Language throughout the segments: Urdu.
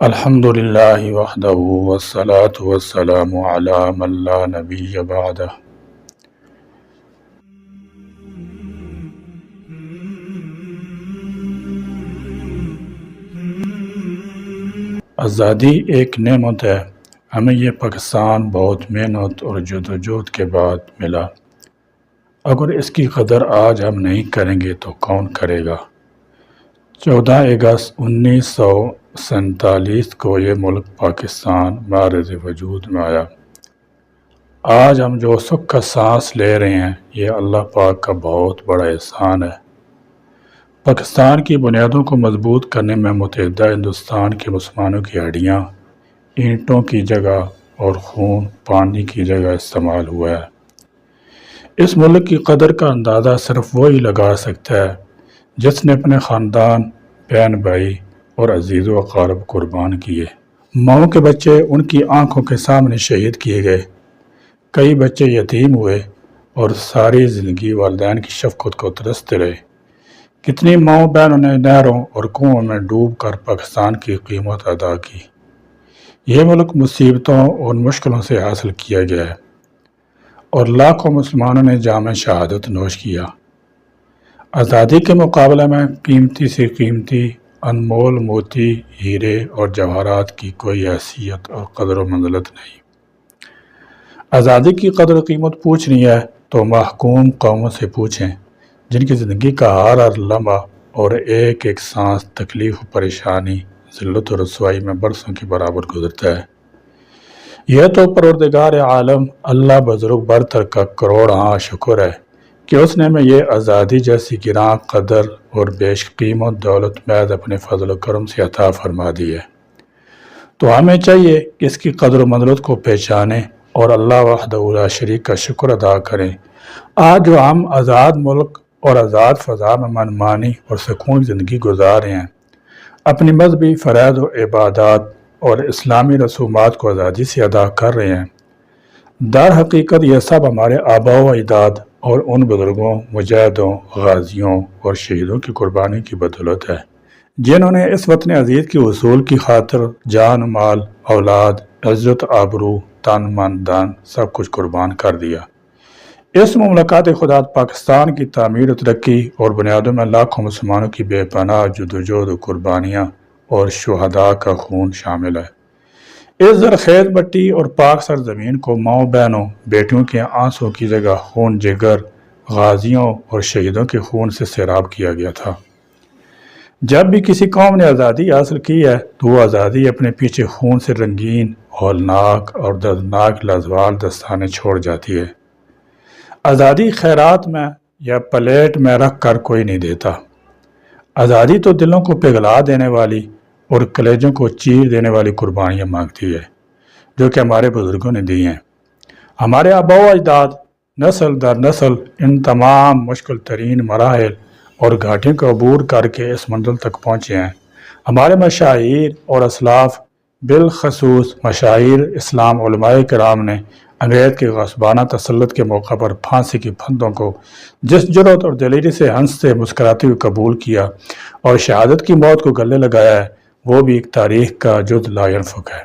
الحمد للہ وحدہ والصلاة والسلام علی من لا نبی بعدہ۔ آزادی ایک نعمت ہے، ہمیں یہ پاکستان بہت محنت اور جدوجہد کے بعد ملا۔ اگر اس کی قدر آج ہم نہیں کریں گے تو کون کرے گا؟ 14 اگست 1947 کو یہ ملک پاکستان معرض وجود میں آیا۔ آج ہم جو سکھ کا سانس لے رہے ہیں یہ اللہ پاک کا بہت بڑا احسان ہے۔ پاکستان کی بنیادوں کو مضبوط کرنے میں متحدہ ہندوستان کے مسلمانوں کی ہڈیاں اینٹوں کی جگہ اور خون پانی کی جگہ استعمال ہوا ہے۔ اس ملک کی قدر کا اندازہ صرف وہی لگا سکتا ہے جس نے اپنے خاندان، بہن بھائی اور عزیز و اقارب قربان کیے۔ ماؤں کے بچے ان کی آنکھوں کے سامنے شہید کیے گئے، کئی بچے یتیم ہوئے اور ساری زندگی والدین کی شفقت کو ترستے رہے۔ کتنی ماؤں بہنوں نے نہروں اور کنوؤں میں ڈوب کر پاکستان کی قیمت ادا کی۔ یہ ملک مصیبتوں اور مشکلوں سے حاصل کیا گیا ہے اور لاکھوں مسلمانوں نے جام شہادت نوش کیا۔ آزادی کے مقابلے میں قیمتی سے قیمتی انمول موتی، ہیرے اور جواہرات کی کوئی حیثیت اور قدر و منزلت نہیں۔ آزادی کی قدر و قیمت پوچھنی ہے تو محکوم قوموں سے پوچھیں جن کی زندگی کا ہر لمحہ اور ایک ایک سانس تکلیف و پریشانی، ذلت و رسوائی میں برسوں کے برابر گزرتا ہے۔ یہ تو پروردگار عالم اللہ بزرگ برتر کا کروڑ شکر ہے کہ اس نے ہمیں یہ آزادی جیسی گراں قدر اور بیش قیمت دولت محض اپنے فضل و کرم سے عطا فرما دی ہے۔ تو ہمیں چاہیے کہ اس کی قدر و منزلت کو پہچانیں اور اللہ وحدہ لا شریک کا شکر ادا کریں۔ آج جو ہم آزاد ملک اور آزاد فضا میں منمانی اور سکون کی زندگی گزار رہے ہیں، اپنی مذہبی فرائض و عبادات اور اسلامی رسومات کو آزادی سے ادا کر رہے ہیں، در حقیقت یہ سب ہمارے آباء و اجداد اور ان بزرگوں، مجاہدوں، غازیوں اور شہیدوں کی قربانی کی بدولت ہے جنہوں نے اس وطن عزیز کے حصول کی خاطر جان، مال، اولاد، عزت، آبرو، تن، من، دن سب کچھ قربان کر دیا۔ اس مملکت خدا پاکستان کی تعمیر و ترقی اور بنیادوں میں لاکھوں مسلمانوں کی بے پناہ جدوجہد و قربانیاں اور شہداء کا خون شامل ہے۔ اس زرخیز مٹی اور پاک سرزمین کو ماؤں بہنوں، بیٹیوں کے آنسوں کی جگہ خون جگر، غازیوں اور شہیدوں کے خون سے سیراب کیا گیا تھا۔ جب بھی کسی قوم نے آزادی حاصل کی ہے تو وہ آزادی اپنے پیچھے خون سے رنگین، ہولناک اور دردناک لازوال دستانے چھوڑ جاتی ہے۔ آزادی خیرات میں یا پلیٹ میں رکھ کر کوئی نہیں دیتا۔ آزادی تو دلوں کو پگھلا دینے والی اور کلیجوں کو چیر دینے والی قربانیاں مانگتی ہے جو کہ ہمارے بزرگوں نے دی ہیں۔ ہمارے آباء و اجداد نسل در نسل ان تمام مشکل ترین مراحل اور گھاٹیوں کو عبور کر کے اس منزل تک پہنچے ہیں۔ ہمارے مشاہیر اور اسلاف، بالخصوص مشاہیر اسلام علماء کرام نے انگریز کے غصبانہ تسلط کے موقع پر پھانسی کی پھندوں کو جس جرأت اور دلیری سے ہنستے مسکراتے ہوئے قبول کیا اور شہادت کی موت کو گلے لگایا ہے، وہ بھی ایک تاریخ کا جز لا ینفک ہے۔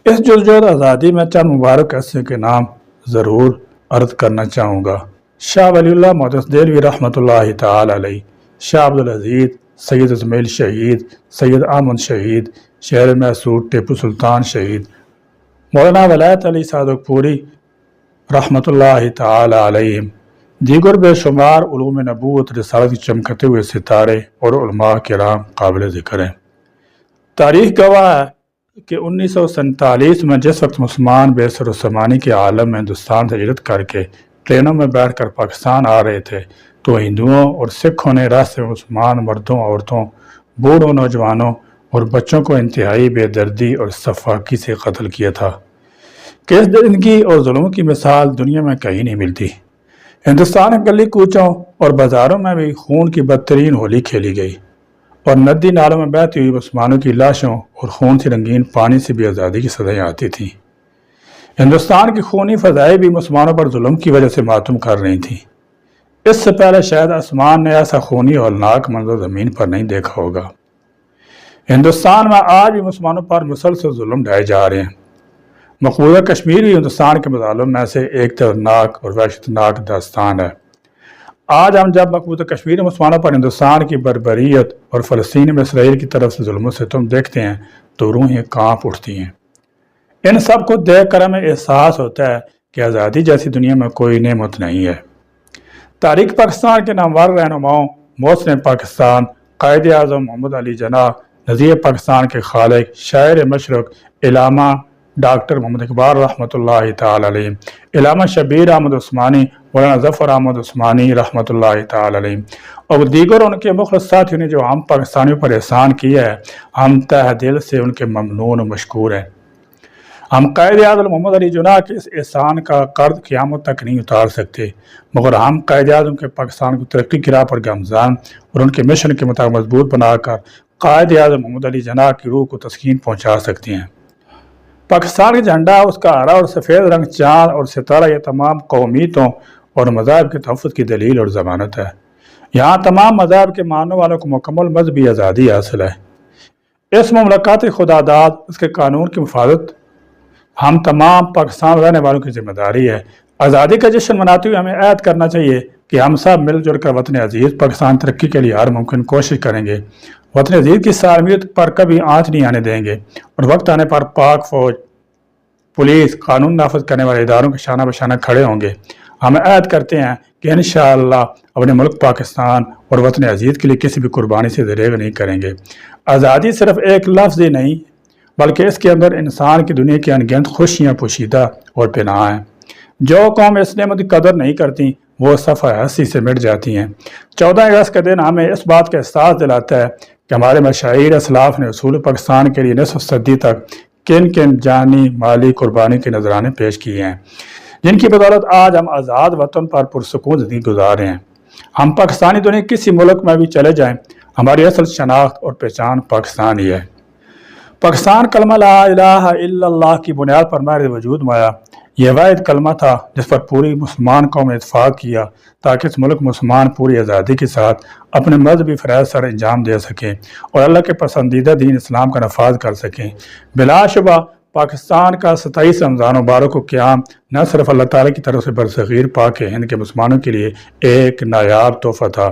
اس جدوجہد آزادی میں چند مبارک ایسے کے نام ضرور عرض کرنا چاہوں گا۔ شاہ ولی اللہ محدث دہلوی رحمۃ اللہ تعالی علیہ، شاہ عبدالعزیز، سید اسماعیل شہید، سید احمد شہید، شہر محسود ٹیپو سلطان شہید، مولانا ولایت علی صادق پوری رحمۃ اللہ تعالی علیہم، دیگر بے شمار علوم نبوت رسالت کے چمکتے ہوئے ستارے اور علماء کرام قابل ذکر ہیں۔ تاریخ گواہ ہے کہ 1947 میں جس وقت مسلمان بے سر و سامانی کے عالم میں ہندوستان سے ہجرت کر کے ٹرینوں میں بیٹھ کر پاکستان آ رہے تھے تو ہندوؤں اور سکھوں نے راستے میں مسلمان مردوں، عورتوں، بوڑھوں، نوجوانوں اور بچوں کو انتہائی بے دردی اور سفاکی سے قتل کیا تھا کہ اس درندگی اور ظلم کی مثال دنیا میں کہیں نہیں ملتی۔ ہندوستان کے گلی کوچوں اور بازاروں میں بھی خون کی بدترین ہولی کھیلی گئی اور ندی نالوں میں بہتی ہوئی مسلمانوں کی لاشوں اور خون سے رنگین پانی سے بھی آزادی کی سزائیں آتی تھیں۔ ہندوستان کی خونی فضائیں بھی مسلمانوں پر ظلم کی وجہ سے ماتم کر رہی تھیں۔ اس سے پہلے شاید آسمان نے ایسا خونی اور ہولناک منظر زمین پر نہیں دیکھا ہوگا۔ ہندوستان میں آج بھی مسلمانوں پر مسلسل ظلم ڈھائے جا رہے ہیں۔ مقبوضہ کشمیر بھی ہندوستان کے مظالم میں سے ایک دردناک اور وحشتناک داستان ہے۔ آج ہم جب مقبوضہ کشمیر مسلمانوں پر ہندوستان کی بربریت اور فلسطین میں اسرائیل کی طرف سے ظلم و ستم دیکھتے ہیں تو روحیں کانپ اٹھتی ہیں۔ ان سب کو دیکھ کر ہمیں احساس ہوتا ہے کہ آزادی جیسی دنیا میں کوئی نعمت نہیں ہے۔ تاریخ پاکستان کے نامور رہنماؤں محسن پاکستان، قائد اعظم محمد علی جناح، نظیر پاکستان کے خالق، شاعر مشرق علامہ ڈاکٹر محمد اقبال رحمۃ اللہ تعالی علیہ، علامہ شبیر احمد عثمانی، مولانا ظفر احمد عثمانی رحمۃ اللہ تعالی علیہ اور دیگر ان کے مخلص ساتھیوں نے جو ہم پاکستانیوں پر احسان کیا ہے، ہم تہ دل سے ان کے ممنون و مشکور ہیں۔ ہم قائد اعظم محمد علی جناح کے اس احسان کا قرض قیامت تک نہیں اتار سکتے، مگر ہم قائد اعظم کے پاکستان کو ترقی کی راہ پر گامزن اور ان کے مشن کے مطابق مضبوط بنا کر قائد اعظم محمد علی جناح کی روح کو تسکین پہنچا سکتے ہیں۔ پاکستان کا جھنڈا، اس کا ہرا اور سفید رنگ، چاند اور ستارہ، یہ تمام قومیتوں اور مذاہب کے تحفظ کی دلیل اور ضمانت ہے۔ یہاں تمام مذاہب کے ماننے والوں کو مکمل مذہبی آزادی حاصل ہے۔ اس مملکت خدا داد، اس کے قانون کی حفاظت ہم تمام پاکستان رہنے والوں کی ذمہ داری ہے۔ آزادی کا جشن مناتے ہوئے ہمیں عہد کرنا چاہیے کہ ہم سب مل جل کر وطن عزیز پاکستان ترقی کے لیے ہر ممکن کوشش کریں گے، وطن عزیز کی سالمیت پر کبھی آنچ نہیں آنے دیں گے، اور وقت آنے پر پاک فوج، پولیس، قانون نافذ کرنے والے اداروں کے شانہ بشانہ کھڑے ہوں گے۔ ہم عہد کرتے ہیں کہ انشاءاللہ اپنے ملک پاکستان اور وطن عزیز کے لیے کسی بھی قربانی سے دریغ نہیں کریں گے۔ آزادی صرف ایک لفظ ہی نہیں بلکہ اس کے اندر انسان کی دنیا کی انگنت خوشیاں پوشیدہ اور پناہ ہیں۔ جو قوم اس نعمت کی قدر نہیں کرتی وہ صفحہ ہستی سے مٹ جاتی ہیں۔ 14 اگست کا دن ہمیں اس بات کا احساس دلاتا ہے کہ ہمارے مشاہیر اسلاف نے اصول پاکستان کے لیے نصف صدی تک کن کن جانی مالی قربانی کے نذرانے پیش کیے ہیں، جن کی بدولت آج ہم آزاد وطن پر پرسکون زندگی گزار رہے ہیں۔ ہم پاکستانی دنیا کسی ملک میں بھی چلے جائیں، ہماری اصل شناخت اور پہچان پاکستان ہی ہے۔ پاکستان کلمہ لا الہ الا اللہ کی بنیاد پر ہمارے وجود میں آیا۔ یہ واحد کلمہ تھا جس پر پوری مسلمان قوم نے اتفاق کیا تاکہ اس ملک مسلمان پوری آزادی کے ساتھ اپنے مذہبی فرائض سر انجام دے سکیں اور اللہ کے پسندیدہ دین اسلام کا نفاذ کر سکیں۔ بلا شبہ پاکستان کا 27 رمضان مبارک و قیام نہ صرف اللہ تعالیٰ کی طرف سے برصغیر پاک ہند کے مسلمانوں کے لیے ایک نایاب تحفہ تھا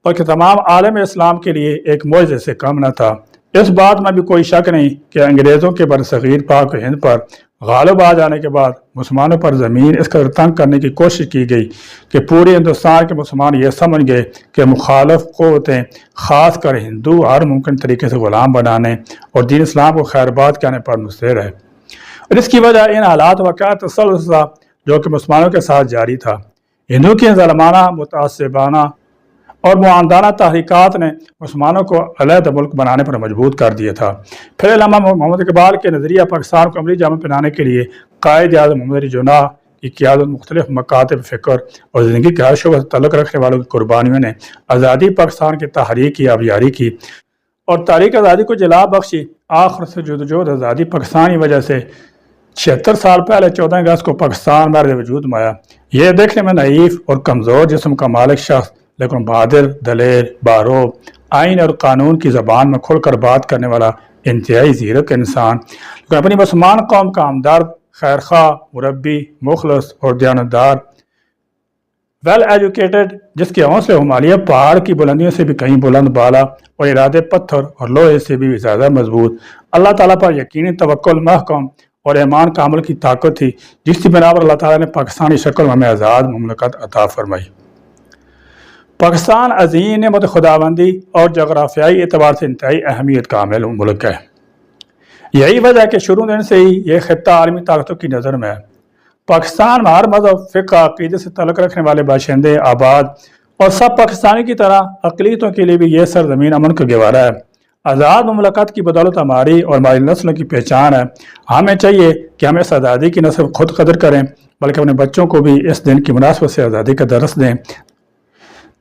بلکہ تمام عالم اسلام کے لیے ایک معجزے سے کم نہ تھا۔ اس بات میں بھی کوئی شک نہیں کہ انگریزوں کے برصغیر پاک ہند پر غالب آ جانے کے بعد مسلمانوں پر زمین اس قدر تنگ کرنے کی کوشش کی گئی کہ پورے ہندوستان کے مسلمان یہ سمجھ گئے کہ مخالف قوتیں خاص کر ہندو ہر ممکن طریقے سے غلام بنانے اور دین اسلام کو خیرباد کرنے پر مصر ہے، اور اس کی وجہ ان حالات واقعات تسلسل تھا جو کہ مسلمانوں کے ساتھ جاری تھا۔ ہندو کی ظالمانہ، متعصبانہ اور معاندانہ تحریکات نے مسلمانوں کو علیحدہ ملک بنانے پر مجبور کر دیا تھا۔ پھر علامہ محمد اقبال کے نظریہ پاکستان کو عملی جامہ پہنانے کے لیے قائد اعظم محمد علی جناح کی قیادت، مختلف مکاتب فکر اور زندگی کے ہر شعبے سے تعلق رکھنے والوں کی قربانیوں نے آزادی پاکستان کی تحریک کی آبیاری کی اور تاریخ آزادی کو جلا بخشی۔ آخر سے جدوجہد آزادی پاکستان کی وجہ سے 76 سال پہلے 14 اگست کو پاکستان مرد وجود میں آیا۔ یہ دیکھنے میں نحیف اور کمزور جسم کا مالک شخص لیکن بہادر، دلیر، باروب، آئین اور قانون کی زبان میں کھل کر بات کرنے والا انتہائی زیرک انسان، لیکن اپنی مسلمان قوم کا ہمدرد، خیرخواہ، مربی، مخلص اور دیانتدار، ویل ایجوکیٹڈ، جس کے حوصلے ہمالیہ پہاڑ کی بلندیوں سے بھی کہیں بلند بالا اور ارادے پتھر اور لوہے سے بھی زیادہ مضبوط، اللہ تعالیٰ پر یقینی توکل محکم اور ایمان کا عمل کی طاقت تھی، جس کی بنا پر اللہ تعالیٰ نے پاکستانی شکل میں ہمیں آزاد مملکت عطا فرمائی۔ پاکستان عظیم نعمت خداوندی اور جغرافیائی اعتبار سے انتہائی اہمیت کا حامل ملک ہے۔ یہی وجہ ہے کہ شروع دن سے ہی یہ خطہ عالمی طاقتوں کی نظر میں ہے۔ پاکستان میں ہر مذہب، فقہ، عقیدے سے تعلق رکھنے والے باشندے آباد اور سب پاکستانی کی طرح اقلیتوں کے لیے بھی یہ سرزمین امن کا گہوارہ ہے۔ آزاد مملکت کی بدولت ہماری اور ہماری نسلوں کی پہچان ہے۔ ہمیں چاہیے کہ ہم اس آزادی کی نہ صرف خود قدر کریں بلکہ اپنے بچوں کو بھی اس دن کی مناسبت سے آزادی کا درس دیں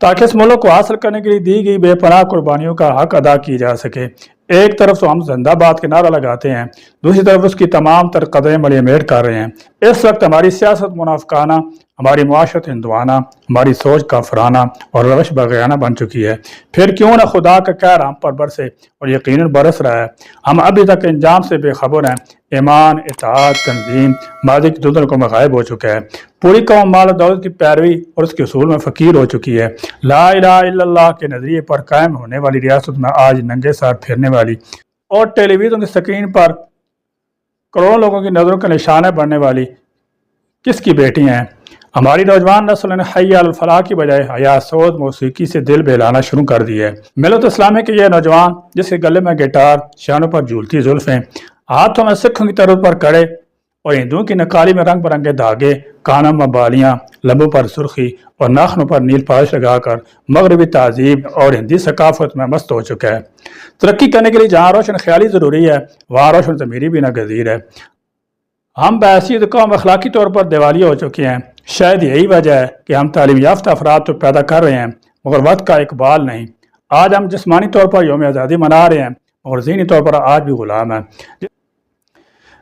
تاکہ اس ملک کو حاصل کرنے کے لیے دی گئی بے پناہ قربانیوں کا حق ادا کی جا سکے۔ ایک طرف تو ہم زندہ باد کے نعرہ لگاتے ہیں، دوسری طرف اس کی تمام تر قدریں ملیمیٹ کر رہے ہیں۔ اس وقت ہماری سیاست منافقانہ ہماری معاشرت ہندوانہ، ہماری سوچ کافرانہ اور روش بغیانہ بن چکی ہے۔ پھر کیوں نہ خدا کا قہر ہم پر برسے، اور یقیناً برس رہا ہے۔ ہم ابھی تک انجام سے بے خبر ہیں۔ ایمان، اطاعت، تنظیم ماضی کی دھندل کو میں غائب ہو چکا ہے۔ پوری قوم مال و دولت کی پیروی اور اس کے اصول میں فقیر ہو چکی ہے۔ لا الہ الا اللہ کے نظریے پر قائم ہونے والی ریاست میں آج ننگے سر پھرنے والی اور ٹیلی ویژن کی سکرین پر کروڑوں لوگوں کی نظروں کا نشانہ بننے والی کس کی بیٹیاں ہیں؟ ہماری نوجوان نسل نے حی علی الفلاح کی بجائے حیات سوز موسیقی سے دل بہلانا شروع کر دیا ہے۔ ملت اسلامی کے یہ نوجوان جس کے گلے میں گٹار، شانوں پر جھولتی زلفیں، ہاتھوں میں سکھوں کی طرف پر کڑے اور ہندوؤں کی نقالی میں رنگ برنگے دھاگے، کانوں میں بالیاں، لبوں پر سرخی اور ناخنوں پر نیل پالش لگا کر مغربی تہذیب اور ہندی ثقافت میں مست ہو چکا ہے۔ ترقی کرنے کے لیے جہاں روشن خیالی ضروری ہے، وہاں روشن ضمیری بھی ناگزیر ہے۔ ہم بحیثیت قوم اخلاقی طور پر دیوالیہ ہو چکے ہیں۔ شاید یہی وجہ ہے کہ ہم تعلیم یافتہ افراد تو پیدا کر رہے ہیں مگر وقت کا اقبال نہیں۔ آج ہم جسمانی طور پر یوم آزادی منا رہے ہیں مگر ذہنی طور پر آج بھی غلام ہیں۔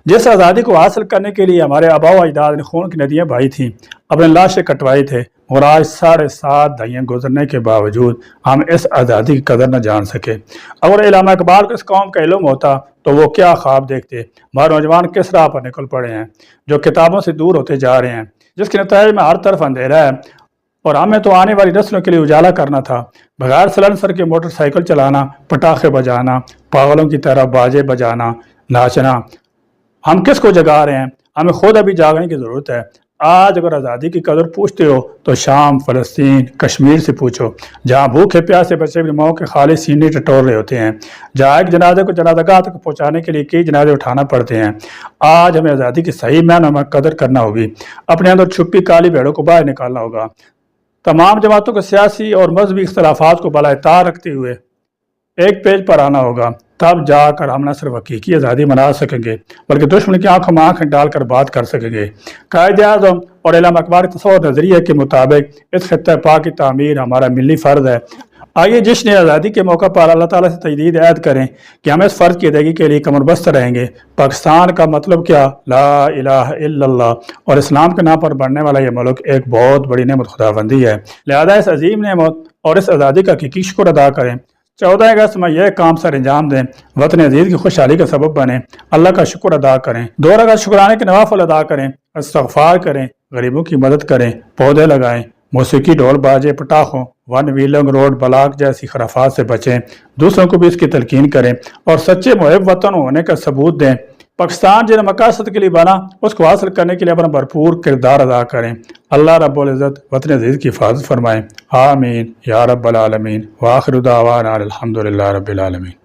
جس آزادی کو حاصل کرنے کے لیے ہمارے آباء و اجداد نے خون کی ندیاں بہائی تھیں، اپنے لاشیں کٹوائی تھے، اور آج 7.5 دہائیاں گزرنے کے باوجود ہم اس آزادی کی قدر نہ جان سکے۔ اگر علامہ اقبال کو اس قوم کا علم ہوتا تو وہ کیا خواب دیکھتے۔ ہمارے نوجوان کس راہ پر نکل پڑے ہیں جو کتابوں سے دور ہوتے جا رہے ہیں، جس کے نتائج میں ہر طرف اندھیرا ہے، اور ہمیں تو آنے والی نسلوں کے لیے اجالا کرنا تھا۔ بغیر سلنسر کے موٹر سائیکل چلانا، پٹاخے بجانا، پاگلوں کی طرح باجے بجانا، ناچنا، ہم کس کو جگا رہے ہیں؟ ہمیں خود ابھی جاگنے کی ضرورت ہے۔ آج اگر آزادی کی قدر پوچھتے ہو تو شام، فلسطین، کشمیر سے پوچھو، جہاں بھوکے پیاسے بچے اپنی ماؤں کے خالی سینے ٹٹور رہے ہوتے ہیں، جہاں ایک جنازے کو جنازہ گاہ تک پہنچانے کے لیے کئی جنازے اٹھانا پڑتے ہیں۔ آج ہمیں آزادی کی صحیح معنوں میں قدر کرنا ہوگی۔ اپنے اندر چھپی کالی بھیڑوں کو باہر نکالنا ہوگا۔ تمام جماعتوں کو سیاسی اور مذہبی اختلافات کو بالائے طار رکھتے ہوئے ایک پیج پر آنا ہوگا۔ تب جا کر ہم نہ صرف حقیقی آزادی منا سکیں گے بلکہ دشمن کی آنکھوں میں آنکھیں ڈال کر بات کر سکیں گے۔ قائد اعظم اور علامہ اقبال کے تصور نظریے کے مطابق اس خطہ پاک کی تعمیر ہمارا ملی فرض ہے۔ آئیے جشن آزادی کے موقع پر اللہ تعالیٰ سے تجدید عہد کریں کہ ہم اس فرض کی ادائیگی کے لیے کمر بستہ رہیں گے۔ پاکستان کا مطلب کیا؟ لا الہ الا اللہ، اور اسلام کے نام پر بڑھنے والا یہ ملک ایک بہت بڑی نعمت خداوندی ہے۔ لہذا اس عظیم نعمت اور اس آزادی کا حقیقی شکر ادا کریں۔ 14 اگست میں یہ کام سر انجام دیں، وطن عزیز کی خوشحالی کا سبب بنیں، اللہ کا شکر ادا کریں، 2 رکعت شکرانے کے نوافل ادا کریں، استغفار کریں، غریبوں کی مدد کریں، پودے لگائیں، موسیقی، ڈھول باجے، پٹاخوں، ون ویلنگ، روڈ بلاک جیسی خرافات سے بچیں، دوسروں کو بھی اس کی تلقین کریں اور سچے محب وطن ہونے کا ثبوت دیں۔ پاکستان جن مقاصد کے لیے بنا اس کو حاصل کرنے کے لیے اپنا بھرپور کردار ادا کریں۔ اللہ رب العزت وطن عزیز کی حفاظت فرمائیں۔ آمین یا رب العالمین۔ وآخر دعوانا الحمدللہ رب العالمین۔